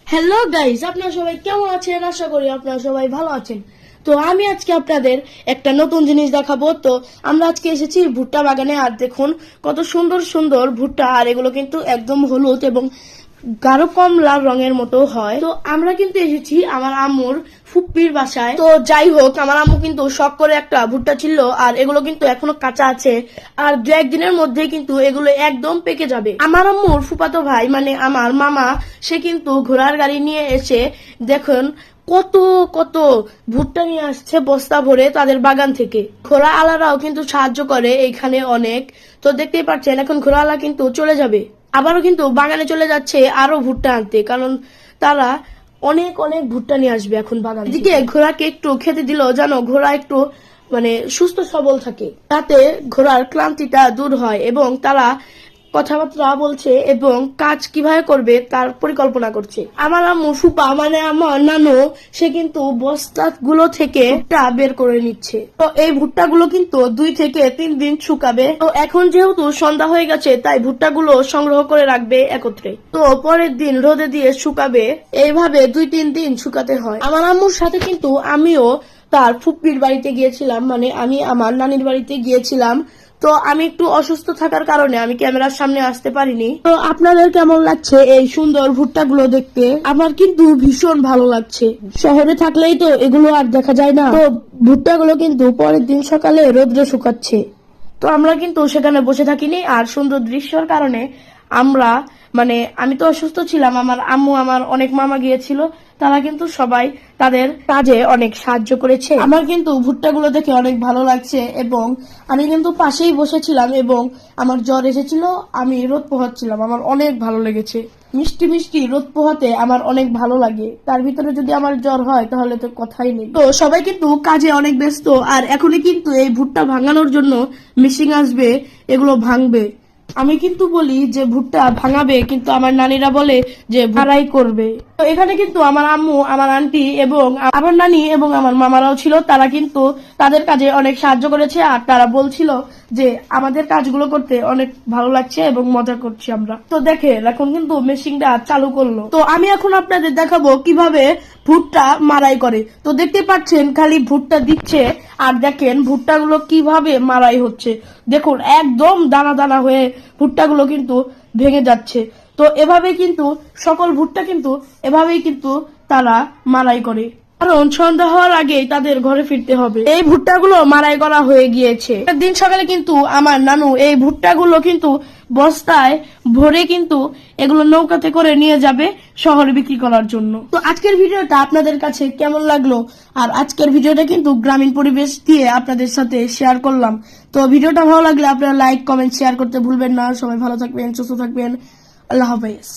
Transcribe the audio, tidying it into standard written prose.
Hello guys, আপনারা সবাই কেমন আছেন? আশা করি আপনারা সবাই ভালো আছেন। তো আমি আজকে আপনাদের একটা নতুন জিনিস দেখাবো। তো আমরা আজকে এসেছি ভুট্টা বাগানে, আর দেখুন কত সুন্দর সুন্দর ভুট্টা, আর এগুলো কিন্তু একদম হলুদ এবং গাঢ় কমলা রঙের মতো হয়। তো আমরা কিন্তু এসেছি আমার আম্মুর ফুপ্পির বাসায়। তো যাই হোক, আমার আম্মু কিন্তু শখ করে একটা ভুট্টা ছিল, আর এগুলো কিন্তু এখনো কাঁচা আছে, আর দু একদিনের মধ্যে কিন্তু এগুলো একদম পেকে যাবে। আমার আম্মুর ফুফাতো ভাই মানে আমার মামা, সে কিন্তু ঘোড়ার গাড়ি নিয়ে এসে দেখুন কত কত ভুট্টা নিয়ে আসছে বস্তা ভরে তাদের বাগান থেকে। ঘোড়া আলারাও কিন্তু সাহায্য করে এখানে অনেক। তো দেখতেই পাচ্ছেন এখন ঘোড়া আলা কিন্তু চলে যাবে, আবারও কিন্তু বাগানে চলে যাচ্ছে আরো ভুট্টা আনতে, কারণ তারা অনেক অনেক ভুট্টা নিয়ে আসবে এখন বাগানে। এদিকে ঘোড়াকে একটু খেতে দিল, জানো ঘোড়া একটু সুস্থ সবল থাকে, তাতে ঘোড়ার ক্লান্তিটা দূর হয় এবং তারা কথাবার্তা বলছে এবং কাজ কিভাবে করবে তার পরিকল্পনা করছে। আমার আম্মু ফুপা মানে আমার নানু, সে কিন্তু বস্তা গুলো থেকে ভুট্টা বের করে নিচ্ছে। তো এই ভুট্টা গুলো কিন্তু 2 থেকে 3 দিন শুকাবে। তো এখন যেহেতু সন্ধ্যা হয়ে গেছে, তাই ভুট্টা গুলো সংগ্রহ করে রাখবে একত্রে। তো পরের দিন রোদে দিয়ে শুকাবে। এইভাবে 2-3 দিন শুকাতে হয়। আমার আম্মুর সাথে কিন্তু আমিও তার ফুপ্পির বাড়িতে গিয়েছিলাম, মানে আমি আমার নানির বাড়িতে গিয়েছিলাম। তো আমি একটু অসুস্থ থাকার কারণে আমি ক্যামেরার সামনে আসতে পারিনি। তো আপনাদের কেমন লাগছে এই সুন্দর ভুট্টাগুলো দেখতে? আমার কিন্তু ভীষণ ভালো লাগছে। শহরে থাকলেই তো এগুলো আর দেখা যায় না। তো ভুট্টাগুলো কিন্তু পরের দিন সকালে রোদ্রে শুকাচ্ছে। তো আমরা কিন্তু সেখানে বসে থাকিনি, আর সুন্দর দৃশ্যর কারণে আমরা আমি তো অসুস্থ ছিলাম, আমার আম্মু আমার অনেক মামা গিয়েছিল, তারা কিন্তু সবাই তাদের কাজে অনেক সাহায্য করেছে। আমার কিন্তু ভুট্টাগুলো দেখে অনেক ভালো লাগছে এবং আমি কিন্তু পাশেই বসেছিলাম এবং আমার জ্বর এসেছিল, আমি রোদ পোহাচ্ছিলাম, আমার অনেক ভালো লেগেছে। মিষ্টি মিষ্টি রোদ পোহাতে আমার অনেক ভালো লাগে, তার ভিতরে যদি আমার জ্বর হয় তাহলে তো কথাই নেই। তো সবাই কিন্তু কাজে অনেক ব্যস্ত, আর এখনই কিন্তু এই ভুট্টা ভাঙানোর জন্য মেশিন আসবে, এগুলো ভাঙবে। আমি কিন্তু বলি যে ভুট্টা ভাঙাবে, কিন্তু আমার নানিরা বলে যে ভাড়াই করবে। তো এখানে কিন্তু আমার আম্মু, আমার আন্টি এবং আমার নানি এবং আমার মামারাও ছিল, তারা কিন্তু তাদের কাজে অনেক সাহায্য করেছে, আর তারা বলছিল যে আমাদের কাজগুলো করতে অনেক ভালো লাগছে এবং মজা করছি আমরা। তো দেখেন এখন কিন্তু মেশিনটা চালু করলো। তো আমি এখন আপনাদের দেখাবো কিভাবে ভুট্টা মারাই করে। তো দেখতে পাচ্ছেন খালি ভুট্টা দিচ্ছে, আর দেখেন ভুট্টাগুলো কিভাবে মারাই হচ্ছে। দেখুন একদম দানা দানা হয়ে ভুট্টাগুলো কিন্তু ভেঙে যাচ্ছে। তো এভাবেই কিন্তু সকল ভুট্টা কিন্তু এভাবেই কিন্তু তারা মারাই করে, কারণ সন্ধ্যা হওয়ার আগেই তাদের ঘরে ফিরতে হবে। এই ভুট্টাগুলো মারাই করা হয়ে গিয়েছে। দিন সকালে কিন্তু আমার নানু এই ভুট্টাগুলো কিন্তু বস্তায় ভরে কিন্তু এগুলো নৌকাতে করে নিয়ে যাবে শহরে বিক্রি করার জন্য। তো আজকের ভিডিওটা আপনাদের কাছে কেমন লাগলো? আর আজকের ভিডিওটা কিন্তু গ্রামীণ পরিবেশ দিয়ে আপনাদের সাথে শেয়ার করলাম। তো ভিডিওটা ভালো লাগলে আপনারা লাইক, কমেন্ট, শেয়ার করতে ভুলবেন না। সবাই ভালো থাকবেন, সুস্থ থাকবেন। আল্লাহ হাফেজ।